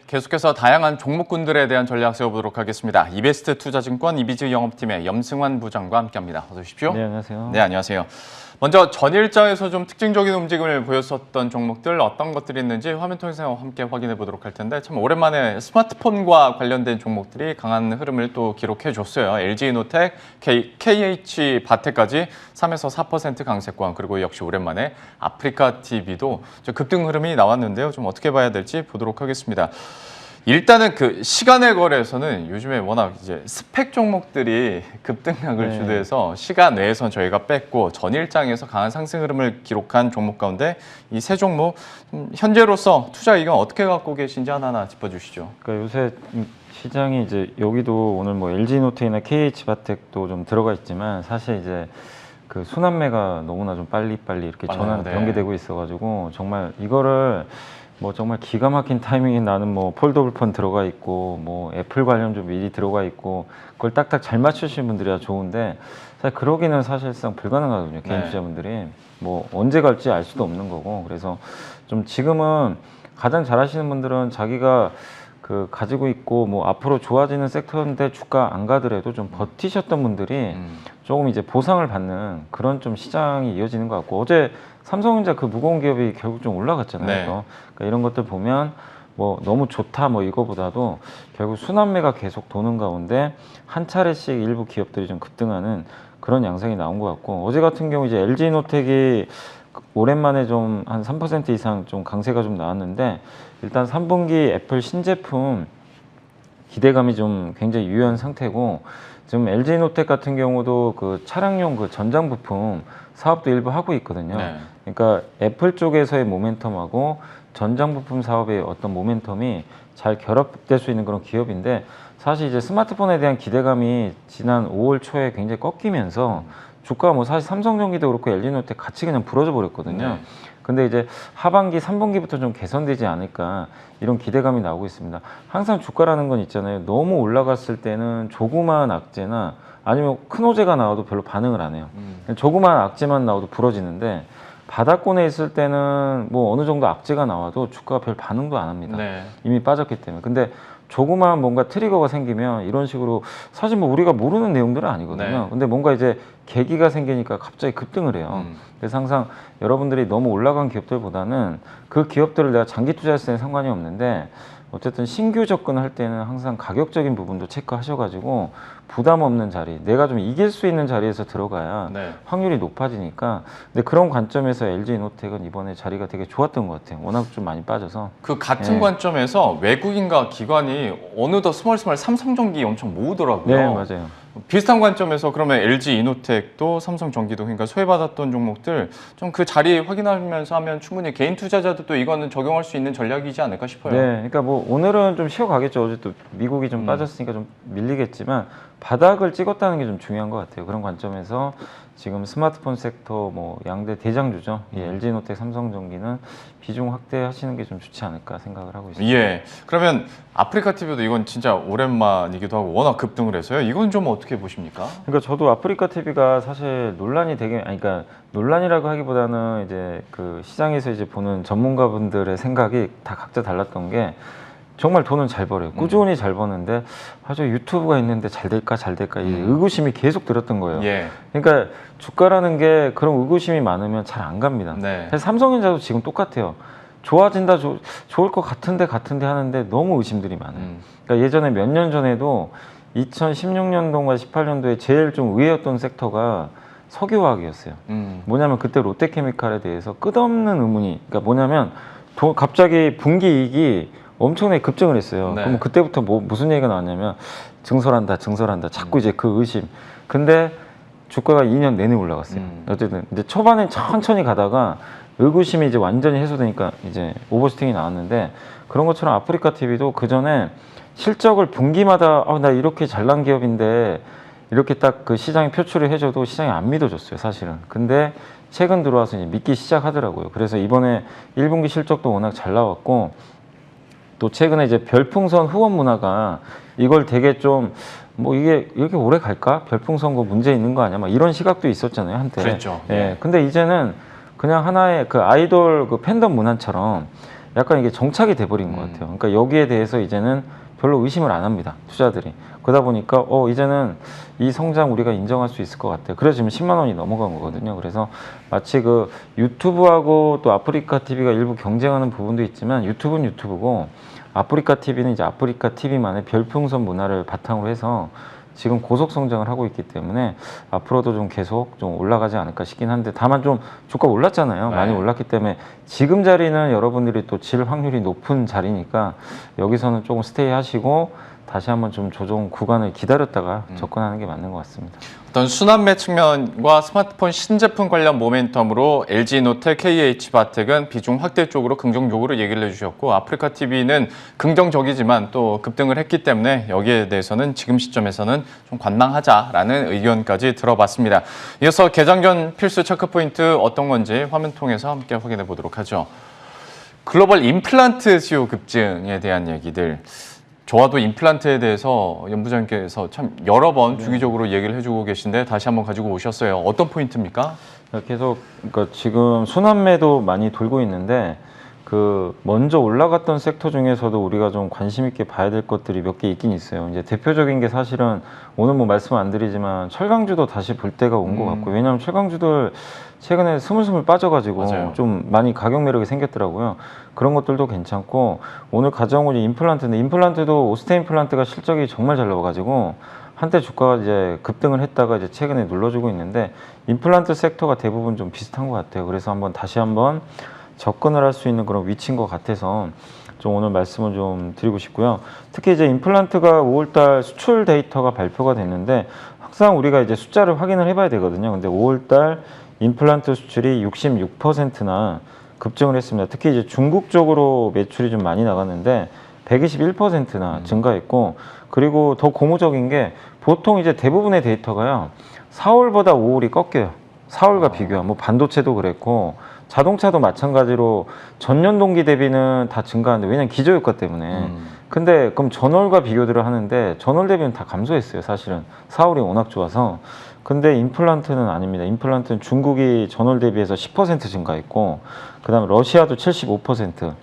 계속해서 다양한 종목군들에 대한 전략 세워보도록 하겠습니다. 이베스트 투자증권 이비즈 영업팀의 염승환 부장과 함께합니다. 어서 오십시오. 네, 안녕하세요. 네, 안녕하세요. 먼저 전일장에서 좀 특징적인 움직임을 보였었던 종목들 어떤 것들이 있는지 화면 통해서 함께 확인해 보도록 할 텐데 참 오랜만에 스마트폰과 관련된 종목들이 강한 흐름을 또 기록해 줬어요. LG이노텍, KH바텍까지 3에서 4% 강세권, 그리고 역시 오랜만에 아프리카TV도 급등 흐름이 나왔는데요. 좀 어떻게 봐야 될지 보도록 하겠습니다. 일단은 그 시간의 거래에서는 요즘에 워낙 이제 스펙 종목들이 급등락을 주도해서 시간 내에선 저희가 뺐고 전일장에서 강한 상승 흐름을 기록한 종목 가운데 이 세 종목 현재로서 투자 의견 어떻게 갖고 계신지 하나하나 짚어주시죠. 그러니까 요새 시장이 이제 여기도 오늘 뭐 LG노텍이나 KH바텍도 좀 들어가 있지만 사실 이제 그 순환매가 너무나 좀 빨리빨리 이렇게 전개되고 있어가지고 정말 이거를 뭐 정말 기가 막힌 타이밍에 나는 뭐 폴더블 폰 들어가 있고 뭐 애플 관련 좀 미리 들어가 있고 그걸 딱딱 잘 맞추시는 분들이야 좋은데 사실 그러기는 사실상 불가능하거든요. 개인 투자분들이 뭐 언제 갈지 알 수도 없는 거고 그래서 좀 지금은 가장 잘하시는 분들은 자기가 그 가지고 있고 뭐 앞으로 좋아지는 섹터인데 주가 안 가더라도 좀 버티셨던 분들이 조금 이제 보상을 받는 그런 좀 시장이 이어지는 것 같고 어제 삼성전자 그 무거운 기업이 결국 좀 올라갔잖아요. 그러니까 이런 것들 보면 뭐 너무 좋다 뭐 이거보다도 결국 순환매가 계속 도는 가운데 한 차례씩 일부 기업들이 좀 급등하는 그런 양상이 나온 것 같고 어제 같은 경우 이제 LG노텍이 오랜만에 좀 한 3% 이상 좀 강세가 좀 나왔는데 일단 3분기 애플 신제품 기대감이 좀 굉장히 유효한 상태고 지금 LG노텍 같은 경우도 그 차량용 그 전장 부품 사업도 일부 하고 있거든요. 그러니까 애플 쪽에서의 모멘텀하고 전장 부품 사업의 어떤 모멘텀이 잘 결합될 수 있는 그런 기업인데 사실 이제 스마트폰에 대한 기대감이 지난 5월 초에 굉장히 꺾이면서 주가 뭐 사실 삼성전기도 그렇고 LG노텍 같이 그냥 부러져 버렸거든요. 근데 이제 하반기 3분기부터 좀 개선되지 않을까 이런 기대감이 나오고 있습니다. 항상 주가라는 건 있잖아요. 너무 올라갔을 때는 조그마한 악재나 아니면 큰 호재가 나와도 별로 반응을 안 해요. 조그마한 악재만 나와도 부러지는데 바닥권에 있을 때는 뭐 어느 정도 악재가 나와도 주가가 별 반응도 안 합니다. 이미 빠졌기 때문에. 근데 조그마한 뭔가 트리거가 생기면 이런 식으로 사실 뭐 우리가 모르는 내용들은 아니거든요. 근데 뭔가 이제 계기가 생기니까 갑자기 급등을 해요. 그래서 항상 여러분들이 너무 올라간 기업들보다는 그 기업들을 내가 장기 투자했을 때는 상관이 없는데 어쨌든 신규 접근할 때는 항상 가격적인 부분도 체크하셔가지고 부담 없는 자리, 내가 좀 이길 수 있는 자리에서 들어가야 확률이 높아지니까. 근데 그런 관점에서 LG이노텍은 이번에 자리가 되게 좋았던 것 같아요. 워낙 좀 많이 빠져서. 그 같은 관점에서 외국인과 기관이 어느덧 스멀스멀 삼성전기 엄청 모으더라고요. 네, 맞아요. 비슷한 관점에서 그러면 LG이노텍도 삼성전기도 그러니까 소외받았던 종목들 좀 그 자리 확인하면서 하면 충분히 개인 투자자도 또 이거는 적용할 수 있는 전략이지 않을까 싶어요. 네, 그러니까 뭐 오늘은 좀 쉬어가겠죠. 어제 또 미국이 좀 빠졌으니까 좀 밀리겠지만 바닥을 찍었다는 게 좀 중요한 것 같아요. 그런 관점에서 지금 스마트폰 섹터 뭐 양대 대장주죠. 이 LG이노텍, 삼성전기는 비중 확대하시는 게 좀 좋지 않을까 생각을 하고 있습니다. 예. 그러면 아프리카TV도 이건 진짜 오랜만이기도 하고 워낙 급등을 해서요. 이건 좀 어떻게 보십니까? 그러니까 저도 아프리카TV가 사실 논란이 되게 그러니까 논란이라고 하기보다는 이제 그 시장에서 이제 보는 전문가분들의 생각이 다 각자 달랐던 게 정말 돈은 잘 벌어요. 꾸준히 잘 버는데 저 유튜브가 있는데 잘 될까 이 의구심이 계속 들었던 거예요. 그러니까 주가라는 게 그런 의구심이 많으면 잘 안 갑니다. 그래서 삼성전자도 지금 똑같아요. 좋아진다, 좋을 것 같은데 하는데 너무 의심들이 많아요. 그러니까 예전에 몇 년 전에도 2016년도인가 18년도에 제일 좀 의외였던 섹터가 석유화학이었어요. 뭐냐면 그때 롯데케미칼에 대해서 끝없는 의문이, 그러니까 뭐냐면 갑자기 분기 이익이 엄청나게 급증을 했어요. 그럼 그때부터 무슨 얘기가 나왔냐면 증설한다. 자꾸 이제 그 의심. 근데 주가가 2년 내내 올라갔어요. 어쨌든 이제 초반엔 천천히 가다가 의구심이 이제 완전히 해소되니까 이제 오버슈팅이 나왔는데 그런 것처럼 아프리카TV도 그 전에 실적을 분기마다 나 이렇게 잘난 기업인데 이렇게 딱 그 시장에 표출을 해줘도 시장이 안 믿어줬어요, 사실은. 근데 최근 들어와서 이제 믿기 시작하더라고요. 그래서 이번에 1분기 실적도 워낙 잘 나왔고 또 최근에 이제 별풍선 후원 문화가 이걸 되게 좀 뭐 이게 이렇게 오래 갈까? 별풍선 거 문제 있는 거 아니야? 막 이런 시각도 있었잖아요, 한때. 그랬죠. 예. 근데 이제는 그냥 하나의 그 아이돌 그 팬덤 문화처럼 약간 이게 정착이 돼버린 것 같아요. 그러니까 여기에 대해서 이제는 별로 의심을 안 합니다. 투자들이. 그러다 보니까 이제는 이 성장 우리가 인정할 수 있을 것 같아요. 그래서 지금 10만 원이 넘어간 거거든요. 그래서 마치 그 유튜브하고 또 아프리카 TV가 일부 경쟁하는 부분도 있지만 유튜브는 유튜브고 아프리카 TV는 이제 아프리카 TV만의 별풍선 문화를 바탕으로 해서 지금 고속 성장을 하고 있기 때문에 앞으로도 좀 계속 좀 올라가지 않을까 싶긴 한데, 다만 좀 주가 올랐잖아요. 네. 많이 올랐기 때문에 지금 자리는 여러분들이 또 질 확률이 높은 자리니까 여기서는 조금 스테이 하시고 다시 한번 좀 조정 구간을 기다렸다가 접근하는 게 맞는 것 같습니다. 어떤 순환매 측면과 스마트폰 신제품 관련 모멘텀으로 LG노텔, KH바텍은 비중 확대 쪽으로 긍정적으로 얘기를 해주셨고, 아프리카 TV는 긍정적이지만 또 급등을 했기 때문에 여기에 대해서는 지금 시점에서는 좀 관망하자라는 의견까지 들어봤습니다. 이어서 개장 전 필수 체크포인트 어떤 건지 화면 통해서 함께 확인해 보도록 하죠. 글로벌 임플란트 수요 급증에 대한 얘기들. 저와도 임플란트에 대해서 연부장님께서 참 여러 번 주기적으로 얘기를 해주고 계신데 다시 한번 가지고 오셨어요. 어떤 포인트입니까? 계속 그러니까 지금 순환매도 많이 돌고 있는데, 그 먼저 올라갔던 섹터 중에서도 우리가 좀 관심 있게 봐야 될 것들이 몇 개 있긴 있어요. 이제 대표적인 게 사실은 오늘 뭐 말씀 안 드리지만 철강주도 다시 볼 때가 온 것 같고, 왜냐하면 철강주들 최근에 스물스물 빠져가지고 맞아요. 좀 많이 가격 매력이 생겼더라고요. 그런 것들도 괜찮고, 오늘 가져온 건 임플란트인데, 임플란트도 오스테 임플란트가 실적이 정말 잘 나와가지고 한때 주가가 이제 급등을 했다가 이제 최근에 눌러주고 있는데, 임플란트 섹터가 대부분 좀 비슷한 것 같아요. 그래서 한번 다시 한번 접근을 할 수 있는 그런 위치인 것 같아서 좀 오늘 말씀을 좀 드리고 싶고요. 특히 이제 임플란트가 5월달 수출 데이터가 발표가 됐는데, 항상 우리가 이제 숫자를 확인을 해봐야 되거든요. 근데 5월달 임플란트 수출이 66%나 급증을 했습니다. 특히 이제 중국 쪽으로 매출이 좀 많이 나갔는데 121%나 증가했고, 그리고 더 고무적인 게 보통 이제 대부분의 데이터가요, 4월보다 5월이 꺾여요. 4월과 비교하면 뭐 반도체도 그랬고 자동차도 마찬가지로 전년 동기 대비는 다 증가하는데, 왜냐면 기저효과 때문에. 근데 그럼 전월과 비교들을 하는데 전월 대비는 다 감소했어요. 사실은 4월이 워낙 좋아서. 근데 임플란트는 아닙니다. 임플란트는 중국이 전월 대비해서 10% 증가했고, 그 다음에 러시아도 75%,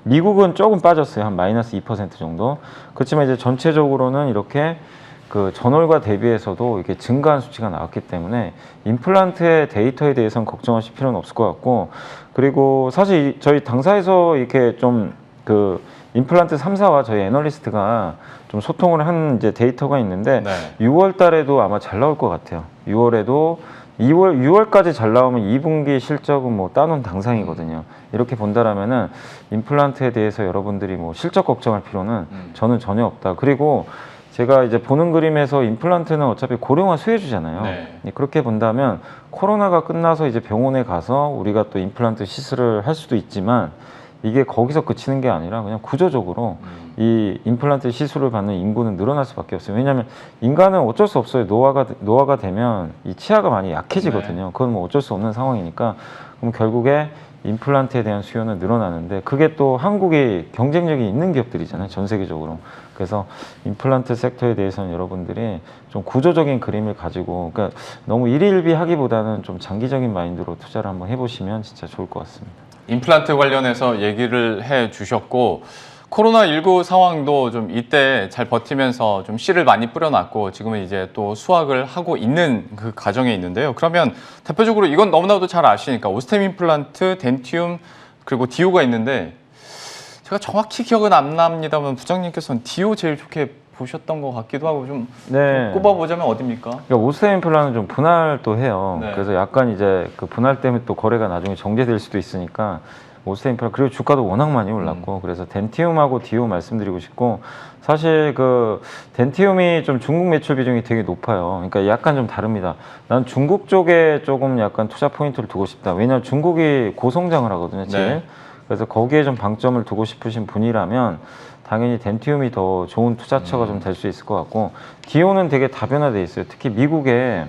미국은 조금 빠졌어요. 한 마이너스 2% 정도. 그렇지만 이제 전체적으로는 이렇게 그 전월과 대비해서도 이렇게 증가한 수치가 나왔기 때문에 임플란트의 데이터에 대해서는 걱정하실 필요는 없을 것 같고, 그리고 사실 저희 당사에서 이렇게 좀 그 임플란트 3사와 저희 애널리스트가 좀 소통을 한 이제 데이터가 있는데, 네. 6월 달에도 아마 잘 나올 것 같아요. 6월에도 6월까지 잘 나오면 2분기 실적은 뭐 따놓은 당상이거든요. 이렇게 본다라면은 임플란트에 대해서 여러분들이 뭐 실적 걱정할 필요는 저는 전혀 없다. 그리고 제가 이제 보는 그림에서 임플란트는 어차피 고령화 수혜주잖아요. 네. 그렇게 본다면 코로나가 끝나서 이제 병원에 가서 우리가 또 임플란트 시술을 할 수도 있지만, 이게 거기서 그치는 게 아니라 그냥 구조적으로 이 임플란트 시술을 받는 인구는 늘어날 수밖에 없어요. 왜냐하면 인간은 어쩔 수 없어요. 노화가 되면 이 치아가 많이 약해지거든요. 네. 그건 뭐 어쩔 수 없는 상황이니까. 그럼 결국에 임플란트에 대한 수요는 늘어나는데, 그게 또 한국이 경쟁력이 있는 기업들이잖아요, 전 세계적으로. 그래서 임플란트 섹터에 대해서는 여러분들이 좀 구조적인 그림을 가지고, 그러니까 너무 일일비하기보다는 좀 장기적인 마인드로 투자를 한번 해보시면 진짜 좋을 것 같습니다. 임플란트 관련해서 얘기를 해 주셨고, 코로나19 상황도 좀 이때 잘 버티면서 좀 씨를 많이 뿌려놨고 지금은 이제 또 수확을 하고 있는 그 과정에 있는데요. 그러면 대표적으로 이건 너무나도 잘 아시니까 오스템 임플란트, 덴티움 그리고 디오가 있는데, 제가 정확히 기억은 안 납니다만 부장님께서는 디오 제일 좋게 보셨던 것 같기도 하고, 좀 네. 꼽아보자면 어디입니까? 그러니까 오스템 임플란트는 좀 분할도 해요. 네. 그래서 약간 이제 그 분할 때문에 또 거래가 나중에 정제될 수도 있으니까 오스템 임플란트, 그리고 주가도 워낙 많이 올랐고, 그래서 덴티움하고 디오 말씀드리고 싶고, 사실 그 덴티움이 좀 중국 매출 비중이 되게 높아요. 그러니까 약간 좀 다릅니다. 난 중국 쪽에 조금 약간 투자 포인트를 두고 싶다. 왜냐하면 중국이 고성장을 하거든요, 제일. 네. 그래서 거기에 좀 방점을 두고 싶으신 분이라면 당연히 덴티움이 더 좋은 투자처가 좀 될 수 있을 것 같고, 디오는 되게 다변화돼 있어요. 특히 미국에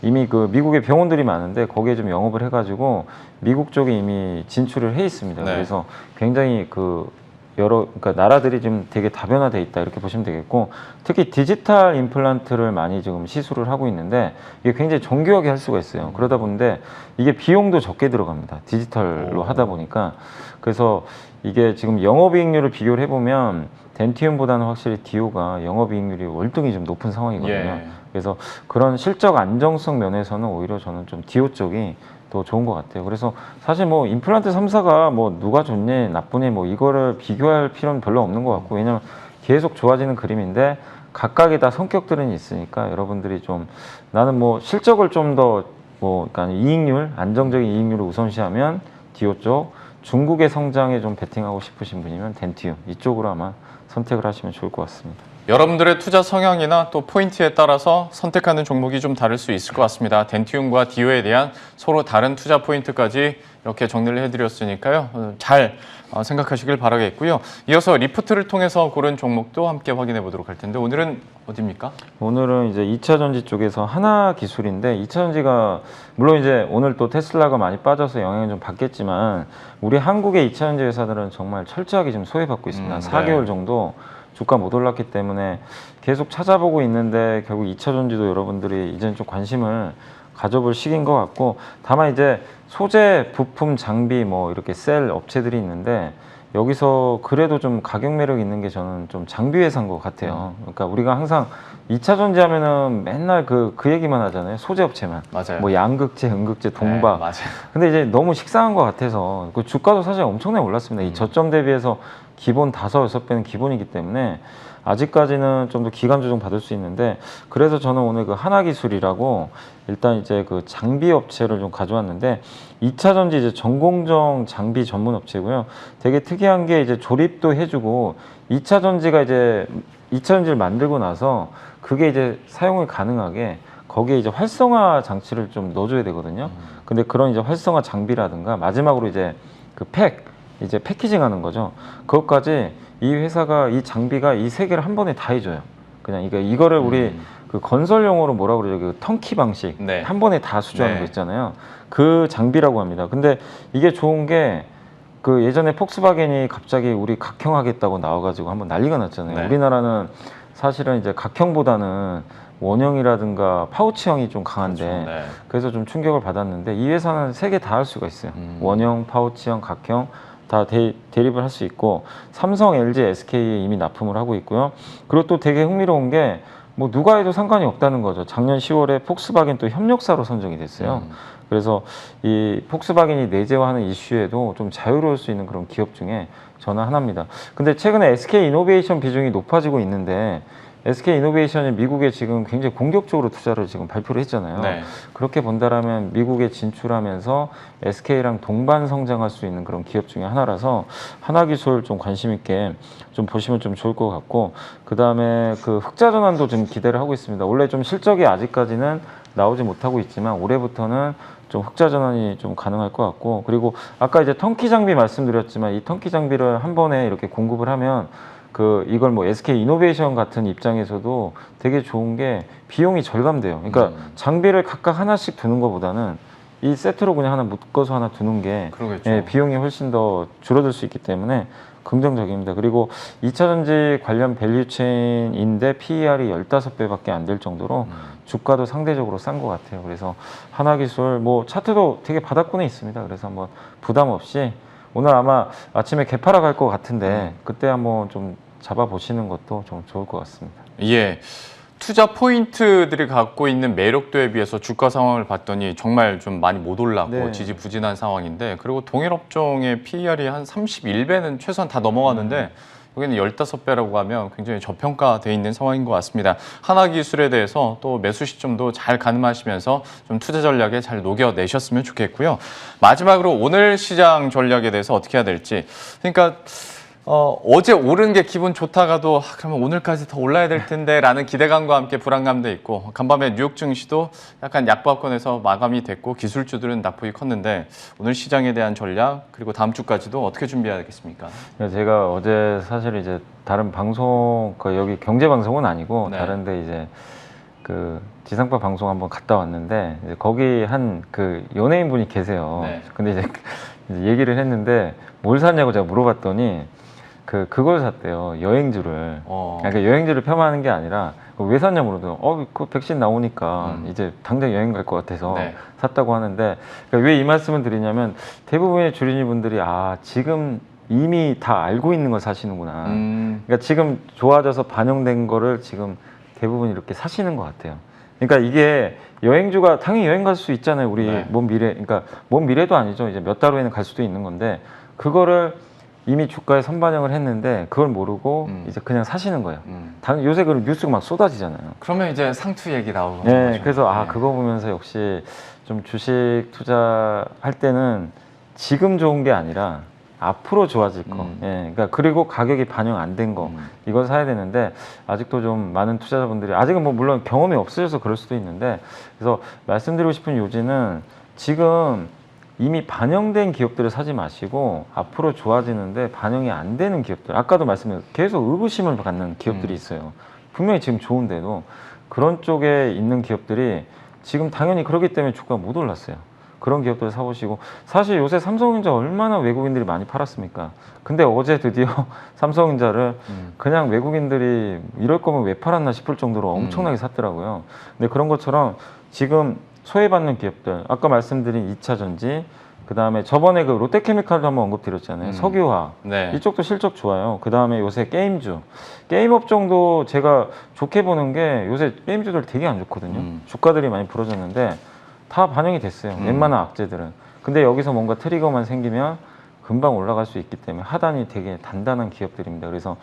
이미 그 미국에 병원들이 많은데 거기에 좀 영업을 해가지고 미국 쪽에 이미 진출을 해 있습니다. 네. 그래서 굉장히 그 그러니까 나라들이 지금 되게 다변화돼 있다 이렇게 보시면 되겠고, 특히 디지털 임플란트를 많이 지금 시술을 하고 있는데 이게 굉장히 정교하게 할 수가 있어요. 그러다 보는데 이게 비용도 적게 들어갑니다. 디지털로 하다 보니까. 그래서 이게 지금 영업이익률을 비교를 해보면 덴티움보다는 확실히 디오가 영업이익률이 월등히 좀 높은 상황이거든요. 예. 그래서 그런 실적 안정성 면에서는 오히려 저는 좀 디오 쪽이 더 좋은 것 같아요. 그래서 사실 뭐 임플란트 3사가 뭐 누가 좋니 나쁘니 뭐 이거를 비교할 필요는 별로 없는 것 같고, 왜냐면 계속 좋아지는 그림인데 각각의 다 성격들은 있으니까 여러분들이 좀 나는 뭐 실적을 좀 더 뭐 그러니까 이익률, 안정적인 이익률을 우선시하면 디오 쪽, 중국의 성장에 좀 베팅하고 싶으신 분이면 덴티움 이쪽으로 아마 선택을 하시면 좋을 것 같습니다. 여러분들의 투자 성향이나 또 포인트에 따라서 선택하는 종목이 좀 다를 수 있을 것 같습니다. 덴티움과 디오에 대한 서로 다른 투자 포인트까지 이렇게 정리를 해드렸으니까요. 잘 생각하시길 바라겠고요. 이어서 리포트를 통해서 고른 종목도 함께 확인해 보도록 할 텐데 오늘은 어디입니까? 오늘은 이제 2차전지 쪽에서 하나기술인데, 2차전지가 물론 이제 오늘 또 테슬라가 많이 빠져서 영향을 좀 받겠지만 우리 한국의 2차전지 회사들은 정말 철저하게 지금 소외받고 있습니다. 한 4개월 네. 정도 주가 못 올랐기 때문에 계속 찾아보고 있는데 결국 2차전지도 여러분들이 이제는 좀 관심을 가져볼 시기인 것 같고, 다만 이제 소재, 부품, 장비 뭐 이렇게 셀 업체들이 있는데 여기서 그래도 좀 가격 매력 있는 게 저는 좀 장비 회사인 것 같아요. 그러니까 우리가 항상 2차 전지 하면은 맨날 그 얘기만 하잖아요. 소재 업체만. 맞아요. 뭐 양극재, 음극재, 동박. 네, 맞아요. 근데 이제 너무 식상한 것 같아서 그 주가도 사실 엄청나게 올랐습니다. 이 저점 대비해서 기본 5, 6배는 기본이기 때문에 아직까지는 좀 더 기간 조정 받을 수 있는데, 그래서 저는 오늘 그 하나기술이라고 일단 이제 그 장비 업체를 좀 가져왔는데 2차 전지 이제 전공정 장비 전문 업체고요. 되게 특이한 게 이제 조립도 해주고 2차 전지가 이제 2차 전지를 만들고 나서 그게 이제 사용이 가능하게 거기에 이제 활성화 장치를 좀 넣어줘야 되거든요. 근데 그런 이제 활성화 장비라든가 마지막으로 이제 그 이제 패키징 하는 거죠. 그것까지 이 회사가 이 장비가 이 세 개를 한 번에 다 해줘요. 그냥 이거를 우리 그 건설 용어로 뭐라 그러죠? 그 턴키 방식. 네. 한 번에 다 수주하는 네. 거 있잖아요. 그 장비라고 합니다. 근데 이게 좋은 게 그 예전에 폭스바겐이 갑자기 우리 각형하겠다고 나와가지고 한번 난리가 났잖아요. 네. 우리나라는 사실은 이제 각형보다는 원형이라든가 파우치형이 좀 강한데 그렇죠. 네. 그래서 좀 충격을 받았는데 이 회사는 세 개 다 할 수가 있어요. 원형, 파우치형, 각형 다 대립을 할 수 있고, 삼성, LG, SK에 이미 납품을 하고 있고요. 그리고 또 되게 흥미로운 게 뭐 누가 해도 상관이 없다는 거죠. 작년 10월에 폭스바겐 또 협력사로 선정이 됐어요. 그래서 이 폭스바겐이 내재화하는 이슈에도 좀 자유로울 수 있는 그런 기업 중에 저는 하나입니다. 근데 최근에 SK 이노베이션 비중이 높아지고 있는데 SK 이노베이션이 미국에 지금 굉장히 공격적으로 투자를 지금 발표를 했잖아요. 네. 그렇게 본다라면 미국에 진출하면서 SK랑 동반 성장할 수 있는 그런 기업 중에 하나라서 하나기술 좀 관심 있게 좀 보시면 좀 좋을 것 같고, 그 다음에 그 흑자 전환도 좀 기대를 하고 있습니다. 원래 좀 실적이 아직까지는 나오지 못하고 있지만 올해부터는 좀 흑자 전환이 좀 가능할 것 같고, 그리고 아까 이제 턴키 장비 말씀드렸지만 이 턴키 장비를 한 번에 이렇게 공급을 하면 이걸 뭐 SK 이노베이션 같은 입장에서도 되게 좋은 게 비용이 절감돼요. 그러니까 장비를 각각 하나씩 두는 것보다는 이 세트로 그냥 하나 묶어서 하나 두는 게 그러겠죠. 비용이 훨씬 더 줄어들 수 있기 때문에 긍정적입니다. 그리고 2차전지 관련 밸류체인인데 PER이 15배밖에 안 될 정도로 주가도 상대적으로 싼 것 같아요. 그래서 하나기술 뭐 차트도 되게 바닥권에 있습니다. 그래서 한번 부담 없이 오늘 아마 아침에 개파라 갈 것 같은데 그때 한번 좀 잡아보시는 것도 좀 좋을 것 같습니다. 예. 투자 포인트들이 갖고 있는 매력도에 비해서 주가 상황을 봤더니 정말 좀 많이 못 올랐고 네. 지지부진한 상황인데, 그리고 동일 업종의 PER이 한 31배는 최소한 다 넘어가는데 여기는 15배라고 하면 굉장히 저평가되어 있는 상황인 것 같습니다. 하나기술에 대해서 또 매수 시점도 잘 가늠하시면서 좀 투자 전략에 잘 녹여내셨으면 좋겠고요. 마지막으로 오늘 시장 전략에 대해서 어떻게 해야 될지. 그러니까 어제 오른 게 기분 좋다가도 그러면 오늘까지 더 올라야 될 텐데 라는 기대감과 함께 불안감도 있고, 간밤에 뉴욕 증시도 약간 약보합권에서 마감이 됐고 기술주들은 낙폭이 컸는데 오늘 시장에 대한 전략 그리고 다음 주까지도 어떻게 준비해야겠습니까? 제가 어제 사실 이제 다른 방송, 여기 경제 방송은 아니고 네. 다른데 이제 그 지상파 방송 한번 갔다 왔는데 이제 거기 한 그 연예인 분이 계세요. 네. 근데 이제 얘기를 했는데 뭘 샀냐고 제가 물어봤더니 그걸 샀대요. 여행주를. 어. 그러니까 여행지를 폄하하는 게 아니라 왜 샀냐고 그 백신 나오니까 이제 당장 여행 갈 것 같아서 네. 샀다고 하는데 그러니까 왜 이 말씀을 드리냐면 대부분의 주린이 분들이 지금 이미 다 알고 있는 걸 사시는구나. 그러니까 지금 좋아져서 반영된 거를 지금 대부분 이렇게 사시는 것 같아요. 그러니까 이게 여행주가 당연히 여행 갈 수 있잖아요. 우리 네. 먼 미래, 그러니까 먼 미래도 아니죠. 이제 몇 달 후에는 갈 수도 있는 건데 그거를 이미 주가에 선반영을 했는데 그걸 모르고 이제 그냥 사시는 거예요. 요새 그 뉴스가 막 쏟아지잖아요. 그러면 이제 상투 얘기 나오고. 네, 그래서 그거 보면서 역시 좀 주식 투자할 때는 지금 좋은 게 아니라 앞으로 좋아질 거. 예, 그러니까 그리고 가격이 반영 안 된 거. 이걸 사야 되는데 아직도 좀 많은 투자자분들이 아직은 뭐 물론 경험이 없으셔서 그럴 수도 있는데 그래서 말씀드리고 싶은 요지는 지금 이미 반영된 기업들을 사지 마시고 앞으로 좋아지는데 반영이 안 되는 기업들 아까도 말씀드렸 계속 의구심을 갖는 기업들이 있어요. 분명히 지금 좋은데도 그런 쪽에 있는 기업들이 지금 당연히 그렇기 때문에 주가가 못 올랐어요. 그런 기업들을 사보시고 사실 요새 삼성전자 얼마나 외국인들이 많이 팔았습니까? 근데 어제 드디어 삼성전자를 그냥 외국인들이 이럴 거면 왜 팔았나 싶을 정도로 엄청나게 샀더라고요. 근데 그런 것처럼 지금 소외받는 기업들 아까 말씀드린 2차 전지 그 다음에 저번에 그 롯데케미칼도 한번 언급드렸잖아요. 석유화 네. 이쪽도 실적 좋아요. 그 다음에 요새 게임주 게임 업종도 제가 좋게 보는 게 요새 게임주들 되게 안 좋거든요. 주가들이 많이 부러졌는데 다 반영이 됐어요. 웬만한 악재들은. 근데 여기서 뭔가 트리거만 생기면 금방 올라갈 수 있기 때문에 하단이 되게 단단한 기업들입니다. 그래서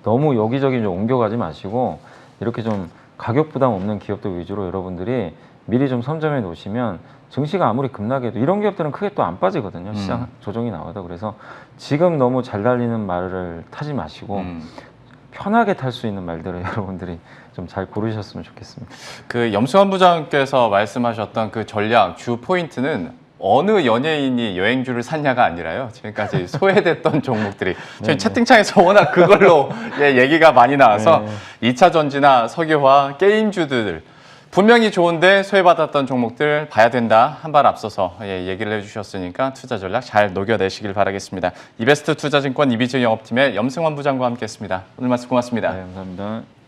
너무 여기저기 좀 옮겨가지 마시고 이렇게 좀 가격 부담 없는 기업들 위주로 여러분들이 미리 좀 선점해 놓으시면 증시가 아무리 급락해도 이런 기업들은 크게 또 안 빠지거든요. 시장 조정이 나와도. 그래서 지금 너무 잘 달리는 말을 타지 마시고 편하게 탈 수 있는 말들을 여러분들이 좀 잘 고르셨으면 좋겠습니다. 그 염승환 부장께서 말씀하셨던 그 전략 주 포인트는 어느 연예인이 여행주를 샀냐가 아니라요. 지금까지 소외됐던 종목들이 저희 채팅창에서 워낙 그걸로 얘기가 많이 나와서 2차 전지나 석유화, 게임주들 분명히 좋은데 소외받았던 종목들 봐야 된다. 한 발 앞서서 얘기를 해주셨으니까 투자 전략 잘 녹여내시길 바라겠습니다. 이베스트 투자증권 이비즈 영업팀의 염승환 부장과 함께했습니다. 오늘 말씀 고맙습니다. 네, 감사합니다.